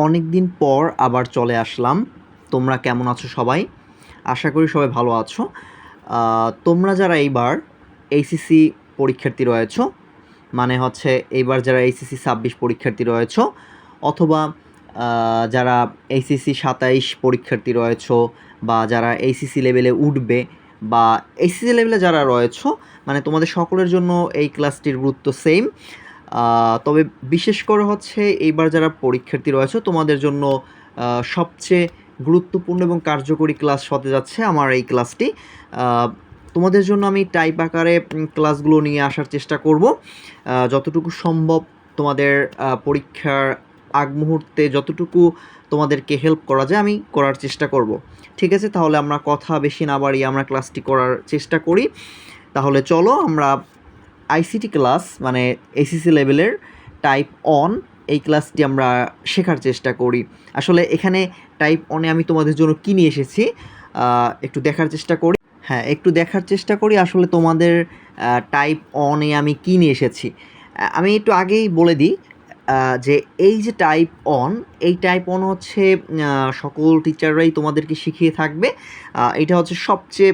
অনেক দিন পর আবার চলে আসলাম। তোমরা কেমন আছো সবাই? আশা করি সবাই ভালো আছো। তোমরা যারা এইবার এইচএসসি পরীক্ষার্থী রয়েছো, মানে হচ্ছে এইবার যারা এইচএসসি ২৬ পরীক্ষার্থী রয়েছো, অথবা যারা এইচএসসি ২৭ পরীক্ষার্থী রয়েছো, বা যারা এইচএসসি লেভেলে উঠবে, বা এইচএসসি লেভেলে যারা রয়েছো, মানে তোমাদের সকলের জন্য এই ক্লাসটির গুরুত্ব সেম। তবে বিশেষ করে হচ্ছে এইবার যারা পরীক্ষার্থী রয়েছে তোমাদের জন্য সবচেয়ে গুরুত্বপূর্ণ এবং কার্যকরী ক্লাস হতে যাচ্ছে আমার এই ক্লাসটি। তোমাদের জন্য আমি টাইপ আকারে ক্লাসগুলো নিয়ে আসার চেষ্টা করব, যতটুকু সম্ভব তোমাদের পরীক্ষার আগ মুহূর্তে যতটুকু তোমাদেরকে হেল্প করা যায় আমি করার চেষ্টা করব। ঠিক আছে, তাহলে আমরা কথা বেশি না বাড়িয়ে আমরা ক্লাসটি করার চেষ্টা করি। তাহলে চলো আমরা আইসিটি ক্লাস, মানে এসিসি লেভেলের টাইপ অন, এই ক্লাসটি আমরা শেখার চেষ্টা করি। আসলে এখানে টাইপ অনে আমি তোমাদের জন্য কী নিয়ে এসেছি একটু দেখার চেষ্টা করি। হ্যাঁ, একটু দেখার চেষ্টা করি আসলে তোমাদের টাইপ অনে আমি কী নিয়ে এসেছি। আমি একটু আগেই বলে দিই যে এই যে টাইপ অন, এই টাইপ অন হচ্ছে সকল টিচাররাই তোমাদেরকে শিখিয়ে থাকবে। এটা হচ্ছে সবচেয়ে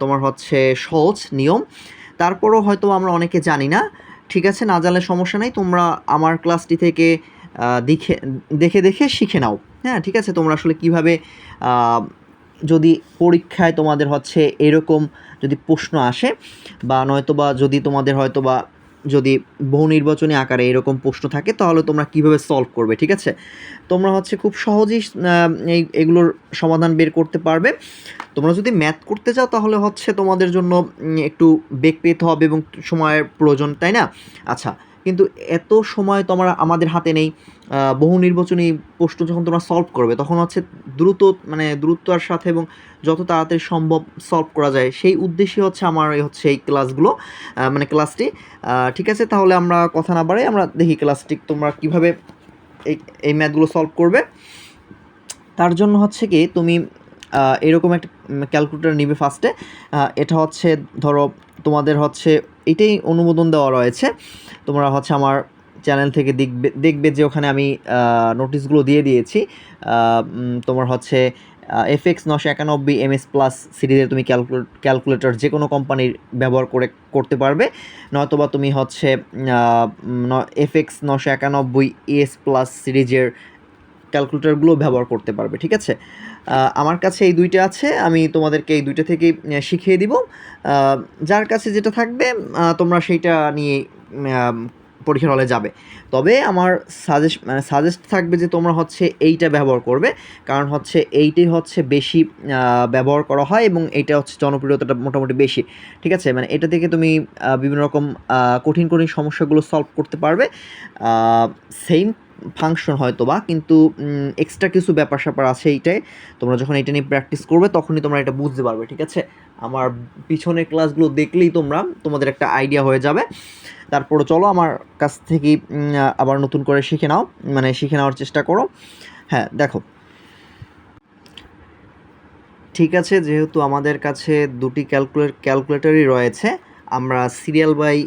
তোমার হচ্ছে সহজ নিয়ম। তারপরও হয়তো আমরা অনেকে জানি না। ঠিক আছে, না জানলে সমস্যা নেই, তোমরা আমার ক্লাসটি থেকে দেখে দেখে দেখে শিখে নাও। হ্যাঁ, ঠিক আছে, তোমরা আসলে কীভাবে যদি পরীক্ষায় তোমাদের হচ্ছে এরকম যদি প্রশ্ন আসে, বা নয়তোবা যদি তোমাদের হয়তোবা যদি বহু নির্বাচনী আকারে এরকম প্রশ্ন থাকে, তাহলে তোমরা কীভাবে সলভ করবে। ঠিক আছে, তোমরা হচ্ছে খুব সহজেই এগুলোর সমাধান বের করতে পারবে। তোমরা যদি ম্যাথ করতে চাও তাহলে হচ্ছে তোমাদের জন্য একটু বেগ পেতে হবে এবং সময়ের প্রয়োজন, তাই না? আচ্ছা, কিন্তু এত সময় তোমরা আমাদের হাতে নেই। বহু নির্বাচনী প্রশ্ন যখন তোমরা সলভ করবে তখন হচ্ছে দ্রুততার সাথে এবং যত তাড়াতাড়ি সম্ভব সলভ করা যায়, সেই উদ্দেশ্যে হচ্ছে আমার হচ্ছে এই ক্লাসগুলো, মানে ক্লাসটি। ঠিক আছে, তাহলে আমরা কথা না বাড়াই আমরা দেখি ক্লাসটি তোমরা কীভাবে এই ম্যাথগুলো সলভ করবে। তার জন্য হচ্ছে কি, তুমি এরকম একটা ক্যালকুলেটর নিবে ফার্স্টে। এটা হচ্ছে ধরো তোমাদের হচ্ছে এটাই অনুমোদন দেওয়া রয়েছে। তোমরা হচ্ছে আমার চ্যানেল থেকে দেখবে যে ওখানে আমি নোটিশগুলো দিয়ে দিয়েছি। তোমার হচ্ছে FX 991 MS প্লাস সিরিজের তুমি ক্যালকুলেটর যে কোনো কোম্পানির ব্যবহার করতে পারবে, নয়তোবা তুমি হচ্ছে FX 991 ES প্লাস সিরিজের ক্যালকুলেটরগুলো ব্যবহার করতে পারবে। ঠিক আছে, আমার কাছে এই দুইটা আছে, আমি তোমাদেরকে এই দুইটা থেকেই শিখিয়ে দিব। যার কাছে যেটা থাকবে তোমরা সেইটা নিয়ে পরীক্ষার হলে যাবে। তবে আমার সাজেস্ট থাকবে যে তোমরা হচ্ছে এইটা ব্যবহার করবে, কারণ হচ্ছে এইটাই হচ্ছে বেশি ব্যবহার করা হয় এবং এইটা হচ্ছে জনপ্রিয়তাটা মোটামুটি বেশি। ঠিক আছে, মানে এটা থেকে তুমি বিভিন্ন রকম কঠিন কঠিন সমস্যাগুলো সলভ করতে পারবে। সেম ফাংশন হয়তো বা, কিন্তু এক্সট্রা কিছু ব্যাপার স্যাপার আছে এইটাই। তোমরা যখন এটা নিয়ে প্র্যাকটিস করবে তখনই তোমরা এটা বুঝতে পারবে। ঠিক আছে, আমার পিছনের ক্লাসগুলো দেখলেই তোমাদের একটা আইডিয়া হয়ে যাবে। তারপরে চলো আমার কাছ থেকেই আবার নতুন করে শিখে নেওয়ার চেষ্টা করো। হ্যাঁ, দেখো, ঠিক আছে, যেহেতু আমাদের কাছে দুটি ক্যালকুলেটরই রয়েছে, আমরা সিরিয়াল বাই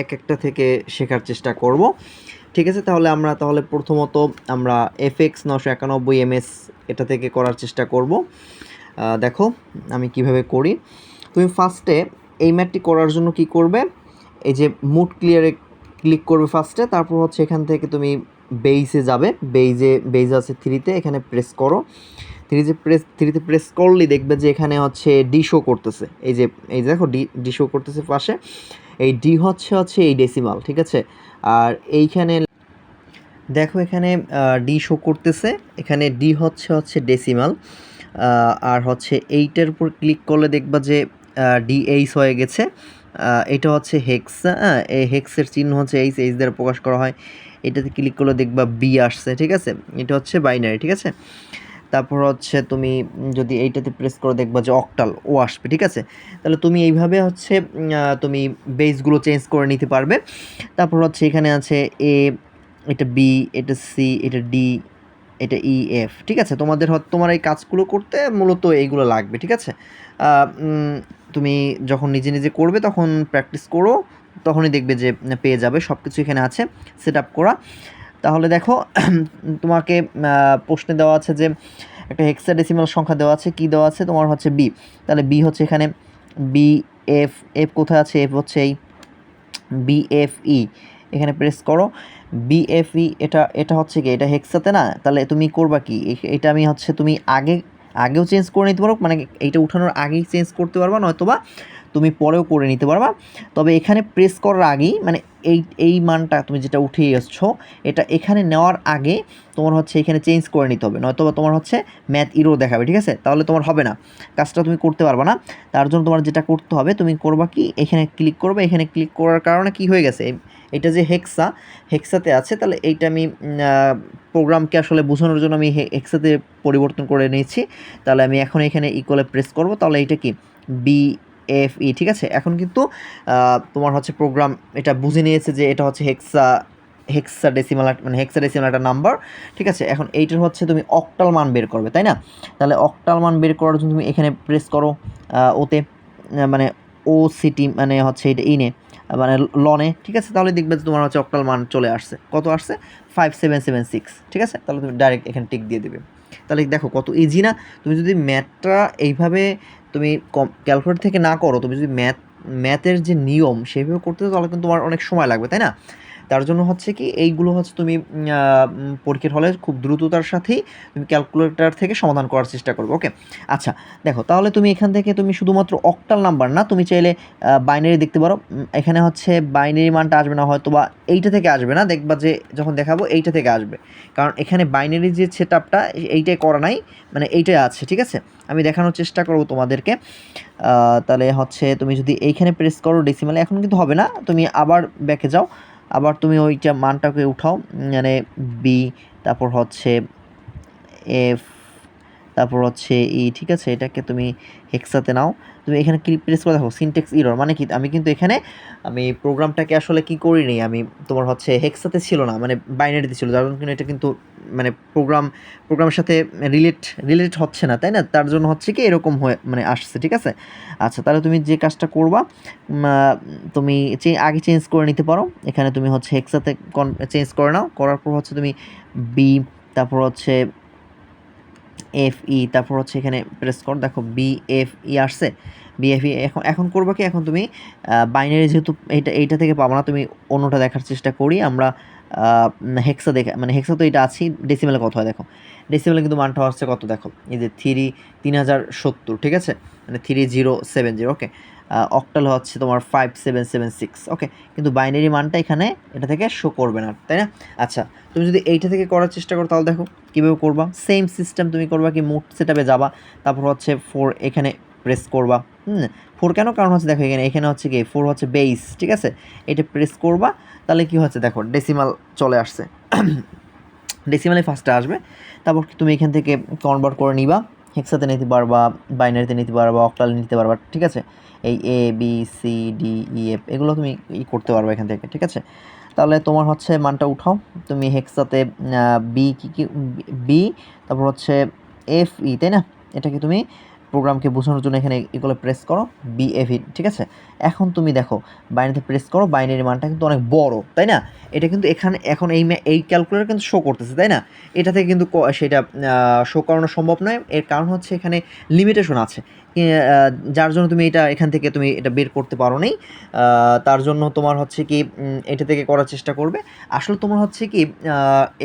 একটা থেকে শেখার চেষ্টা করব। ঠিক আছে, তাহলে প্রথমত আমরা FX 991 MS এটা থেকে করার চেষ্টা করব। দেখো আমি কিভাবে করি। তুমি ফার্স্টে এই ম্যাথটি করার জন্য কি করবে, এই যে মুড ক্লিয়ারে ক্লিক করবে ফার্স্টে, তারপর হচ্ছে এখান থেকে তুমি বেইসে যাবে। বেইজ আছে 3-তে, এখানে প্রেস করো। থ্রিতে প্রেস করলেই দেখবে যে এখানে হচ্ছে ডি শো করতেছে। এই যে দেখো ডি শো করতেছে পাশে। এই ডি হচ্ছে এই ডেসিমাল। ঠিক আছে, আর এইখানে দেখো এখানে ডি শো করতেছে, এখানে ডি হচ্ছে ডেসিমাল। আর হচ্ছে এইটার উপর ক্লিক করলে দেখবা যে DH হয়ে গেছে। এটা হচ্ছে হেক্স। এই হেক্সের চিহ্ন হচ্ছে এইচ দ্বারা প্রকাশ করা হয়। এটাতে ক্লিক করলে দেখবা বি আসছে। ঠিক আছে, এটা হচ্ছে বাইনারি। ঠিক আছে, তারপর হচ্ছে তুমি যদি এইটাতে প্রেস করে দেখবা যে অক্টাল ও আসবে। ঠিক আছে, তাহলে তুমি এইভাবে হচ্ছে তুমি বেসগুলো চেঞ্জ করে নিতে পারবে। তারপর হচ্ছে এখানে আছে এ, এটা বি, এটা সি, এটা ডি, এটা EF। ঠিক আছে, তোমার এই কাজগুলো করতে মূলত এইগুলো লাগবে। ঠিক আছে, তুমি যখন নিজে নিজে করবে তখন প্র্যাকটিস করো, তখনই দেখবে যে পেয়ে যাবে। সব কিছু এখানে আছে সেট আপ করা। তাহলে দেখো তোমাকে প্রশ্নে দেওয়া আছে যে একটা হেক্সাডেসিমাল সংখ্যা দেওয়া আছে, কি দেওয়া আছে তোমার হচ্ছে বি, তাহলে বি হচ্ছে এখানে বি এফ, এফ কোথায় আছে, এফ হচ্ছে এই বিএফই, এখানে প্রেস করো বিএফই, এটা হচ্ছে কি, এটা হেক্সাতে না, তাহলে তুমি করবা কি, এটা আমি হচ্ছে তুমি আগেও চেঞ্জ করে নিতে পারো, মানে এইটা উঠানোর আগেই চেঞ্জ করতে পারবা, নয়তোবা তুমি পরেও করে নিতে পারবা। তবে এখানে প্রেস করার আগেই, মানে এই মানটা তুমি যেটা উঠিয়ে এসছো এটা এখানে নেওয়ার আগে তোমার হচ্ছে এখানে চেঞ্জ করে নিতে হবে, নয়তো তোমার হচ্ছে ম্যাথ ইরো দেখাবে, ঠিক আছে, তাহলে তোমার হবে না, কাজটা তুমি করতে পারবে না। তার জন্য তোমার যেটা করতে হবে, তুমি করবা কি, এখানে ক্লিক করবে, এখানে ক্লিক করার কারণে কি হয়ে গেছে, এটা যে হেক্সাতে আছে, তাহলে এইটা আমি প্রোগ্রামকে আসলে বোঝানোর জন্য আমি হেক্সাতে পরিবর্তন করে নিয়েছি। তাহলে আমি এখন এখানে ইকুয়ালে প্রেস করব, তাহলে এইটা কি বিএফই, ঠিক আছে। এখন কিন্তু তোমার হচ্ছে প্রোগ্রাম এটা বুঝে নিয়েছে যে এটা হচ্ছে হেক্সাডেসিমাল, মানে হেক্সাডেসিমাল একটা নাম্বার, ঠিক আছে। এখন এইটার হচ্ছে তুমি অক্টাল মান বের করবে, তাই না? তাহলে অক্টাল মান বের করার জন্য তুমি এখানে প্রেস করো ওতে, মানে ও সিটি, মানে হচ্ছে এটা ইনে, মানে লনে, ঠিক আছে। তাহলে দেখবে যে তোমার হচ্ছে অক্টাল মান চলে আসছে, কত আসছে 5776, ঠিক আছে। তাহলে তুমি ডাইরেক্ট এখানে টিক দিয়ে দেবে। তাহলে দেখো কত ইজি না। তুমি যদি ম্যাথটা এইভাবে তুমি ক্যালকুলেটর থেকে না করো, তুমি যদি ম্যাথের যে নিয়ম সেইভাবে করতে চাও, তাহলে কিন্তু তোমার অনেক সময় লাগবে, তাই না? তার জন্য হচ্ছে কি এইগুলো হচ্ছে তুমি পরীক্ষার হলে খুব দ্রুততার সাথেই তুমি ক্যালকুলেটর থেকে সমাধান করার চেষ্টা করবে। ওকে, আচ্ছা দেখো, তাহলে তুমি এখান থেকে তুমি শুধুমাত্র অক্টাল নাম্বার না, তুমি চাইলে বাইনারি দেখতে পারো। এখানে হচ্ছে বাইনারি মানটা আসবে না, হয়তো বা এইটা থেকে আসবে না, দেখবা যে যখন দেখাবো এইটা থেকে আসবে, কারণ এখানে বাইনারি যে সেট আপটা এইটাই করা নাই, মানে এইটাই আছে, ঠিক আছে। আমি দেখানোর চেষ্টা করবো তোমাদেরকে। তাহলে হচ্ছে তুমি যদি এইখানে প্রেস করো ডেসিমালে, এখন কিন্তু হবে না, তুমি আবার ব্যাকে যাও, আবার তুমি ওইটা মানটাকে উঠাও, মানে বি, তারপর হচ্ছে এফ, তারপর হচ্ছে ই, ঠিক আছে। এটাকে তুমি হেক্সাতে নাও, তুমি এখানে ক্লিক প্রেস করে দেখো সিনটেক্স ইরর, মানে কি আমি কিন্তু এখানে আমি প্রোগ্রামটাকে আসলে কি করিনি, আমি তোমার হচ্ছে হেক্সাতে ছিল না, মানে বাইনারিতে ছিল, যার জন্য কিন্তু এটা কিন্তু মানে প্রোগ্রামের সাথে রিলেট হচ্ছে না, তাই না? তার জন্য হচ্ছে কি এরকম হয়ে মানে আসছে, ঠিক আছে। আচ্ছা, তাহলে তুমি যে কাজটা করবা, তুমি আগে চেঞ্জ করে নিতে পারো, এখানে তুমি হচ্ছে হেক্সাতে চেঞ্জ করে নাও, করার পর হচ্ছে তুমি বি, তারপর হচ্ছে এফই, তারপর হচ্ছে এখানে প্রেস কর, দেখো বিএফই আসছে, বিএফই। এখন করবা কি, এখন তুমি বাইনারি যেহেতু এইটা থেকে পাবো না, তুমি অন্যটা দেখার চেষ্টা করি আমরা, হেক্সা দেখে, মানে হেক্সা তো এটা আছি, ডেসিমেলে কত হয় দেখো, ডেসিমেলে কিন্তু মানটা হচ্ছে কত দেখো, এই যে 3070, ঠিক আছে, মানে 3070, ওকে। অক্টাল হচ্ছে তোমার 5776, ওকে। কিন্তু বাইনারি মানটা এখানে এটা থেকে শো করবে না, তাই না? আচ্ছা, তুমি যদি এইটা থেকে করার চেষ্টা করো, তাহলে দেখো কীভাবে করবা, সেম সিস্টেম তুমি করবা কি, মোড সেটআপে যাবা, তারপর হচ্ছে 4 এখানে প্রেস করবা, 4 কেন, কারণ হচ্ছে দেখো এখানে হচ্ছে কি 4 হচ্ছে বেস, ঠিক আছে। এটা প্রেস করবা, তাহলে কি হচ্ছে দেখো ডেসিমাল চলে আসছে, ডেসিমালে ফার্স্টে আসবে, তারপর তুমি এখান থেকে কনভার্ট করে নিবা, হেক্সাতে নিতে পারবা, বাইনারিতে নিতে পারবা, অক্টাল নিতে পারবা, ঠিক আছে। এই A B C D E F এগুলো তুমি করতে পারবা এখান থেকে, ঠিক আছে। তাহলে তোমার হচ্ছে মানটা উঠাও, তুমি হেক্সাতে বি কি বি, তারপর হচ্ছে এফ ই, তাই না? এটাকে তুমি প্রোগ্রামকে বোঝানোর জন্য এখানে এগুলো প্রেস করো বিএফই, ঠিক আছে। এখন তুমি দেখো বাইনারিতে প্রেস করো, বাইনারি মানটা কিন্তু অনেক বড়, তাই না? এটা কিন্তু এখানে এখন এই ক্যালকুলেটর কিন্তু শো করতেছে, তাই না? এটা থেকে কিন্তু সেটা শো করানো সম্ভব নয়, এর কারণ হচ্ছে এখানে লিমিটেশন আছে, যার জন্য তুমি এখান থেকে তুমি এটা বের করতে পারো নি। তার জন্য তোমার হচ্ছে কি এটা থেকে করার চেষ্টা করবে। আসলে তোমার হচ্ছে কি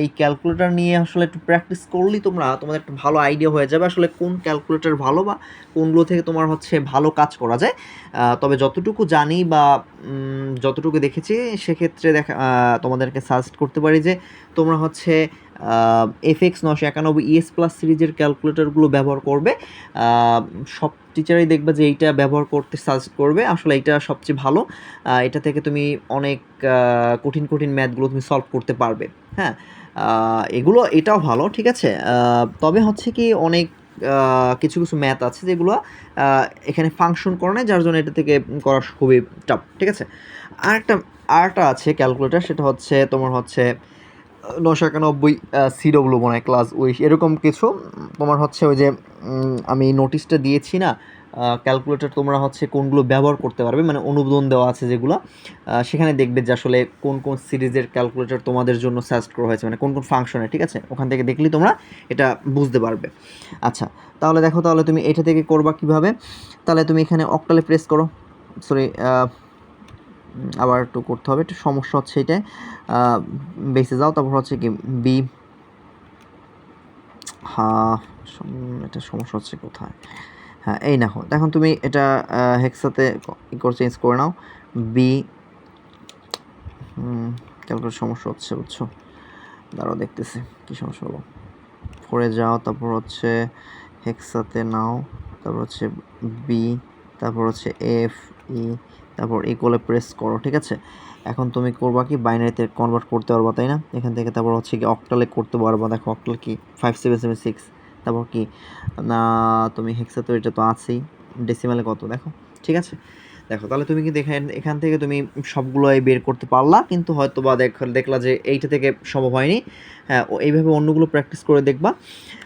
এই ক্যালকুলেটর নিয়ে আসলে একটু প্র্যাকটিস করলেই তোমাদের একটা ভালো আইডিয়া হয়ে যাবে আসলে কোন ক্যালকুলেটর ভালো বা কোনগুলো থেকে তোমার হচ্ছে ভালো কাজ করা যায়। তবে যতটুকু জানি বা যতটুকু দেখেছি সেক্ষেত্রে তোমাদেরকে সাজেস্ট করতে পারি যে তোমরা হচ্ছে FX 991 ES প্লাস সিরিজের ক্যালকুলেটরগুলো ব্যবহার করবে। সব টিচারই দেখবে যে এইটা ব্যবহার করতে সাজেস্ট করবে, আসলে এইটা সবচেয়ে ভালো। এটা থেকে তুমি অনেক কঠিন ম্যাথগুলো তুমি সলভ করতে পারবে। হ্যাঁ, এটাও ভালো, ঠিক আছে। তবে হচ্ছে কি অনেক কিছু ম্যাথ আছে যেগুলো এখানে ফাংশন করে না, যার জন্য এটা থেকে করা খুবই টাফ, ঠিক আছে। আরেকটা আছে ক্যালকুলেটর, সেটা হচ্ছে তোমার হচ্ছে 991 CW মনে হয় ক্লাস উইশ এরকম কিছু, তোমার হচ্ছে ওই যে আমি নোটিশটা দিয়েছি না ক্যালকুলেটর তোমরা হচ্ছে কোনগুলো ব্যবহার করতে পারবে, মানে অনুমোদন দেওয়া আছে যেগুলো, সেখানে দেখবে যে আসলে কোন কোন সিরিজের ক্যালকুলেটর তোমাদের জন্য সাজেস্ট করা হয়েছে, মানে কোন কোন ফাংশনে, ঠিক আছে? ওখান থেকে দেখলেই তোমরা এটা বুঝতে পারবে। আচ্ছা, তাহলে দেখো, তাহলে তুমি এটা থেকে করবা কিভাবে? তাহলে তুমি এখানে অক্টালে প্রেস করো, সরি আবার একটু করতে হবে, একটু সমস্যা হচ্ছে এটাই। বেসে যাও, তারপর হচ্ছে কি বি, হ্যাঁ এটা সমস্যা হচ্ছে কোথায়, হ্যাঁ এই দেখো, এখন তুমি এটা হেক্সাতে চেঞ্জ করে নাও, বি, ক্যালকুলেট সমস্যা হচ্ছে বুঝছো, দাঁড়াও দেখতেছি কী সমস্যা হলো। ফোরে যাও, তারপর হচ্ছে হেক্সাতে নাও, তারপর হচ্ছে বি, তারপর হচ্ছে এফ ই, তারপর ইকুয়ালে প্রেস করো, ঠিক আছে? এখন তুমি করবা কি, বাইনারিতে কনভার্ট করতে পারবা, তাই না? এখান থেকে তারপর হচ্ছে কি অক্টালে করতে পারবা, দেখো অক্টাল কি 5776, তারপর কি না তুমি হেক্সাতে, এটা তো আছেই, ডেসিমালে কত দেখো, ঠিক আছে? দেখো, তাহলে তুমি কিন্তু এখান থেকে তুমি সবগুলোই বের করতে পারলা, কিন্তু হয়তো বা দেখলা যে এইটা থেকে সম্ভব হয়নি। হ্যাঁ, এইভাবে অন্যগুলো প্র্যাকটিস করে দেখবা।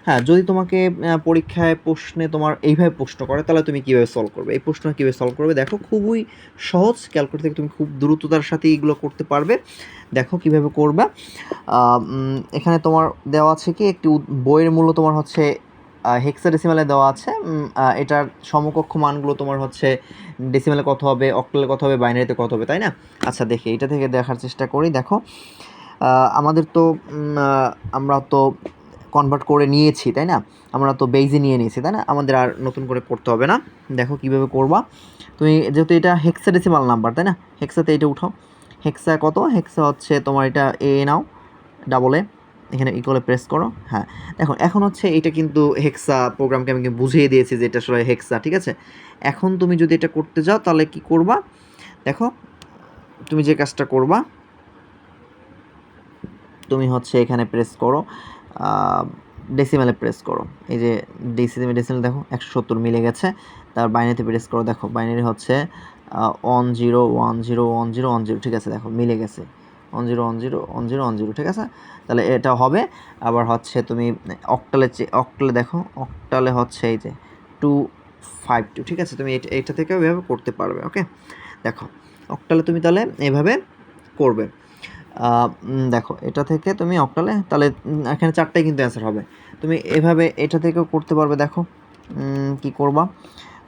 হ্যাঁ, যদি তোমাকে পরীক্ষায় প্রশ্নে তোমার এইভাবে প্রশ্ন করে, তাহলে তুমি কীভাবে সলভ করবে, এই প্রশ্ন কীভাবে সলভ করবে দেখো, খুবই সহজ, ক্যালকুলেটর থেকে তুমি খুব দ্রুততার সাথে এগুলো করতে পারবে। দেখো কীভাবে করবা। এখানে তোমার দেওয়া আছে কি, একটি বইয়ের মূল্য তোমার হচ্ছে হেক্সাডেসিমালে দেওয়া আছে, এটার সমকক্ষ মানগুলো তোমার হচ্ছে ডেসিমালে কত হবে, অক্টালে কত হবে, বাইনারিতে কত হবে, তাই না? আচ্ছা, দেখি এটা থেকে দেখার চেষ্টা করি। দেখো, আমাদের তো আমরা তো কনভার্ট করে নিয়েছি, তাই না? আমরা তো বেইজে নিয়ে নিয়েছি, তাই না? আমাদের আর নতুন করে করতে হবে না। দেখো কীভাবে করবা। তুমি যেহেতু এটা হেক্সাডেসিমাল নাম্বার, তাই না? হেক্সাতে এটা উঠাও। হেক্সা কত? হেক্সা হচ্ছে তোমার এটা এ নাও, ডাবল এ, এখানে ইকুয়ালে প্রেস করো। হ্যাঁ, দেখো এখন হচ্ছে এটা কিন্তু হেক্সা প্রোগ্রামকে আমি বুঝিয়ে দিয়েছি যে এটা আসলে হেক্সা, ঠিক আছে? এখন তুমি যদি এটা করতে যাও, তাহলে কি করবা? দেখো, তুমি যে কাজটা করবা, তুমি হচ্ছে এখানে প্রেস করো, ডেসিমালে প্রেস করো, এই যে ডেসিমাল দেখো 170 মিলে গেছে। তার বাইনারিতে প্রেস করো, দেখো বাইনারি হচ্ছে 1010101010, ঠিক আছে? দেখো মিলে গেছে 10101010, ঠিক আছে? তাহলে এটা হবে। আবার হচ্ছে তুমি অক্টালে দেখো, অক্টালে হচ্ছে এই যে 252, ঠিক আছে? তুমি এটা থেকেও এভাবে করতে পারবে। ওকে, দেখো অক্টালে তুমি তাহলে এভাবে করবে। দেখো এটা থেকে তুমি অক্টালে, তাহলে এখানে 4টাই কিন্তু অ্যান্সার হবে। তুমি এভাবে এটা থেকেও করতে পারবে। দেখো কি করবা,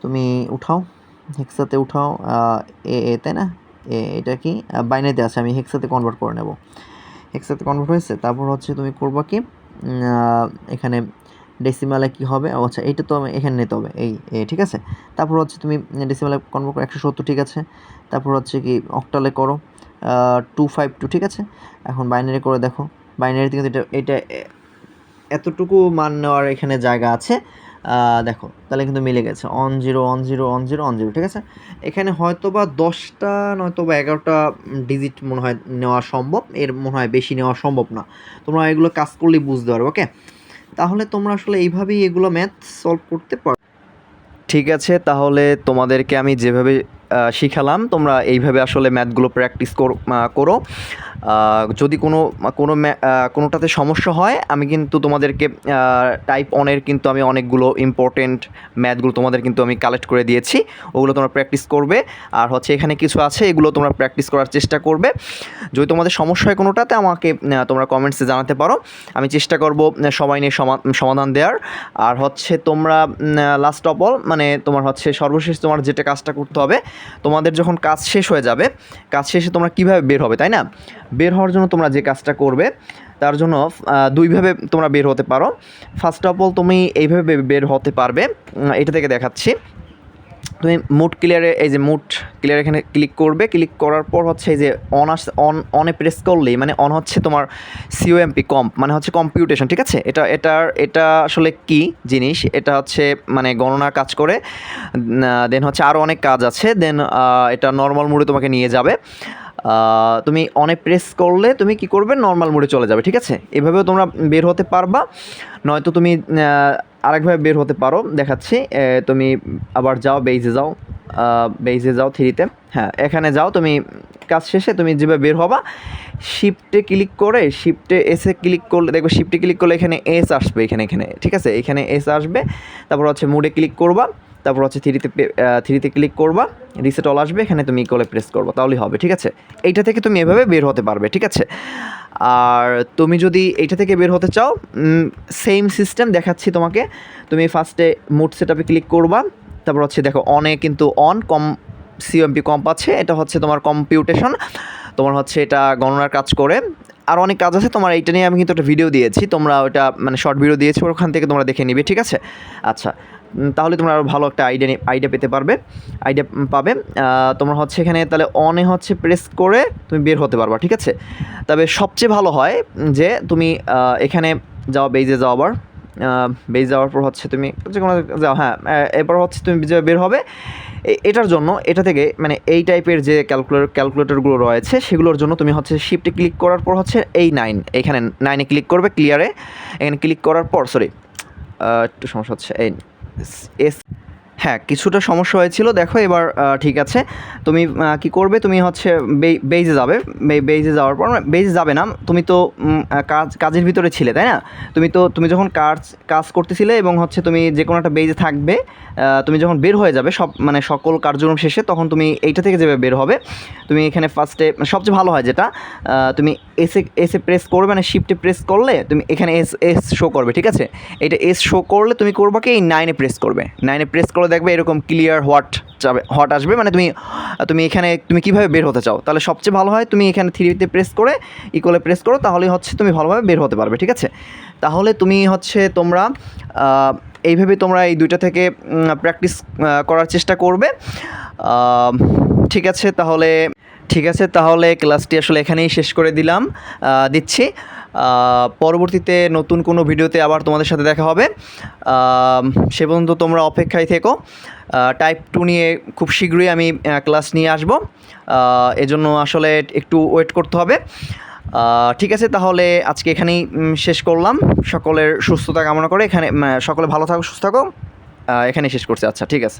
তুমি উঠাও, হেক্সাতে উঠাও, তাই না? এটা কি বাইনারিতে আছে, আমি হেক্সাতে কনভার্ট করে নেব। হেক্সাতে কনভার্ট হয়েছে, তারপর হচ্ছে তুমি করবা কি, এখানে ডেসিমালে কি হবে, আচ্ছা এইটা তো এখানে নিতে হবে, এই ঠিক আছে? তারপর হচ্ছে তুমি ডেসিমালে কনভার্ট করো 170, ঠিক আছে? তারপর হচ্ছে কি অক্টালে করো 252, ঠিক আছে? এখন বাইনারি করে দেখো, বাইনারিতে কিন্তু এটা এতটুকু মান নেওয়ার এখানে জায়গা আছে। দেখো তাহলে কিন্তু মিলে গেছে 10101010, ঠিক আছে? এখানে হয়তো বা 10টা নয়তো বা 11টা ডিজিট মনে হয় নেওয়া সম্ভব, এর মনে হয় বেশি নেওয়া সম্ভব না। তোমরা এগুলো কাজ করলেই বুঝতে পারবে। ওকে, তাহলে তোমরা আসলে এইভাবেই এগুলো ম্যাথ সলভ করতে পারো। ঠিক আছে, তাহলে তোমাদেরকে আমি যেভাবে শিখালাম, তোমরা এইভাবে আসলে ম্যাথগুলো প্র্যাকটিস করো। যদি কোনোটাতে সমস্যা হয়, আমি কিন্তু তোমাদেরকে টাইপ অনের কিন্তু আমি অনেকগুলো ইম্পর্টেন্ট ম্যাথগুলো তোমাদের কিন্তু আমি কালেক্ট করে দিয়েছি, ওগুলো তোমরা প্র্যাকটিস করবে। আর হচ্ছে এখানে কিছু আছে, এগুলো তোমরা প্র্যাকটিস করার চেষ্টা করবে। যদি তোমাদের সমস্যা হয় কোনোটাতে, আমাকে তোমরা কমেন্টসে জানাতে পারো, আমি চেষ্টা করব সবাই নিয়ে সমাধান দেওয়ার। আর হচ্ছে তোমরা লাস্ট অফ অল, মানে তোমার হচ্ছে সর্বশেষ তোমার যেটা কাজটা করতে হবে, তোমাদের যখন কাজ শেষ হয়ে যাবে, কাজ শেষে তোমরা কীভাবে বের হবে, তাই না? বের হওয়ার জন্য তোমরা যে কাজটা করবে, তার জন্য দুইভাবে তোমরা বের হতে পারো। ফার্স্ট অফ অল তুমি এইভাবে বের হতে পারবে, এটা থেকে দেখাচ্ছি। তুমি মুড ক্লিয়ারে, এই যে মুড ক্লিয়ার এখানে ক্লিক করবে, ক্লিক করার পর হচ্ছে এই যে অনে প্রেস করলেই, মানে অন হচ্ছে তোমার সিওএমপি কম্প, মানে হচ্ছে কম্পিউটেশন, ঠিক আছে? এটা আসলে কি জিনিস, এটা হচ্ছে মানে গণনা কাজ করে। দেন হচ্ছে আরও অনেক কাজ আছে। দেন এটা নর্মাল মোডে তোমাকে নিয়ে যাবে। তুমি অনে প্রেস করলে তুমি কি করবে, নর্মাল মোডে চলে যাবে, ঠিক আছে? এভাবেও তোমরা বের হতে পারবা, নয়তো তুমি আরেকভাবে বের হতে পারো, দেখাচ্ছি। তুমি আবার যাও, বেইজে যাও 3তে, হ্যাঁ এখানে যাও। তুমি কাজ শেষে তুমি যেভাবে বের হবা, শিফটে ক্লিক করে, শিফটে এসে ক্লিক করলে দেখবে, শিফটে ক্লিক করলে এখানে এস আসবে, এখানে ঠিক আছে? এখানে এস আসবে। তারপর হচ্ছে মুডে ক্লিক করবা, তারপর হচ্ছে থ্রিতে ক্লিক করবা, রিসেট অল আসবে, এখানে তুমি ইকুয়ালে প্রেস করবা, তাহলেই হবে। ঠিক আছে, এইটা থেকে তুমি এভাবে বের হতে পারবে। ঠিক আছে, আর তুমি যদি এইটা থেকে বের হতে চাও, সেম সিস্টেম দেখাচ্ছি তোমাকে। তুমি ফার্স্টে মোড সেটআপে ক্লিক করবা, তারপর হচ্ছে দেখো অনে কিন্তু কম সিএমপি কম পাচ্ছে, এটা হচ্ছে তোমার কম্পিউটেশন, তোমার হচ্ছে এটা গণনার কাজ করে। আর অনেক কাজ আছে তোমার, এইটা নিয়ে আমি কিন্তু একটা ভিডিও দিয়েছি, তোমরা ওটা মানে শর্ট ভিডিও দিয়েছি, ওখান থেকে তোমরা দেখে নিবে। ঠিক আছে, আচ্ছা, তাহলে তোমরা আরও ভালো একটা আইডিয়া পাবে। তোমরা হচ্ছে এখানে তাহলে অনে হচ্ছে প্রেস করে তুমি বের হতে পারবা। ঠিক আছে, তবে সবচেয়ে ভালো হয় যে তুমি এখানে যাও, বেজে যাও, আবার বেজ যাওয়ার পর হচ্ছে তুমি যে কোনো যাও, হ্যাঁ, এরপর হচ্ছে তুমি যে বের হবে। এটার জন্য এটা থেকে মানে এই টাইপের যে ক্যালকুলেটরগুলো রয়েছে সেগুলোর জন্য তুমি হচ্ছে শিফটে ক্লিক করার পর হচ্ছে এই এখানে 9-এ ক্লিক করবে, ক্লিয়ারে। এখানে ক্লিক করার পর একটু সমস্যা হচ্ছে, এই হ্যাঁ, কিছুটা সমস্যা হয়েছিল, দেখো এবার ঠিক আছে। তুমি কি করবে, তুমি হচ্ছে বেজে যাবে, বেজে যাওয়ার পর বেজে যাবে না, তুমি তো কাজের ভিতরে ছিলে, তাই না? তুমি যখন কাজ করতেছিলে এবং হচ্ছে তুমি যে কোনো একটা বেজে থাকবে, তুমি যখন বের হয়ে যাবে মানে সকল কার্যক্রম শেষে, তখন তুমি এইটা থেকে যাবে বের হবে। তুমি এখানে ফার্স্টে সবচেয়ে ভালো হয় যেটা, তুমি এসে প্রেস করবে, মানে শিফটে প্রেস করলে তুমি এখানে এস শো করবে। ঠিক আছে, এটা এস শো করলে তুমি করবা কি, এই 9-এ প্রেস করবে। 9-এ প্রেস করলে দেখবে এরকম ক্লিয়ার হোয়াট আসবে, মানে তুমি এখানে তুমি কীভাবে বের হতে চাও। তাহলে সবচেয়ে ভালো হয় তুমি এখানে 3-তে প্রেস করে ইকুয়ালে প্রেস করো, তাহলেই হচ্ছে তুমি ভালোভাবে বের হতে পারবে। ঠিক আছে, তাহলে তুমি হচ্ছে তোমরা এইভাবে তোমরা এই দুইটা থেকে প্র্যাকটিস করার চেষ্টা করবে। ঠিক আছে, তাহলে ক্লাসটি আসলে এখানেই শেষ করে দিচ্ছি। পরবর্তীতে নতুন কোনো ভিডিওতে আবার তোমাদের সাথে দেখা হবে। সে পর্যন্ত তোমরা অপেক্ষায় থেকো। টাইপ 2 নিয়ে খুব শীঘ্রই আমি ক্লাস নিয়ে আসব, এজন্য আসলে একটু ওয়েট করতে হবে। ঠিক আছে, তাহলে আজকে এখানেই শেষ করলাম। সকলের সুস্থতা কামনা করে সকলে ভালো থাকো, সুস্থ থাকো, এখানেই শেষ করছি। আচ্ছা, ঠিক আছে।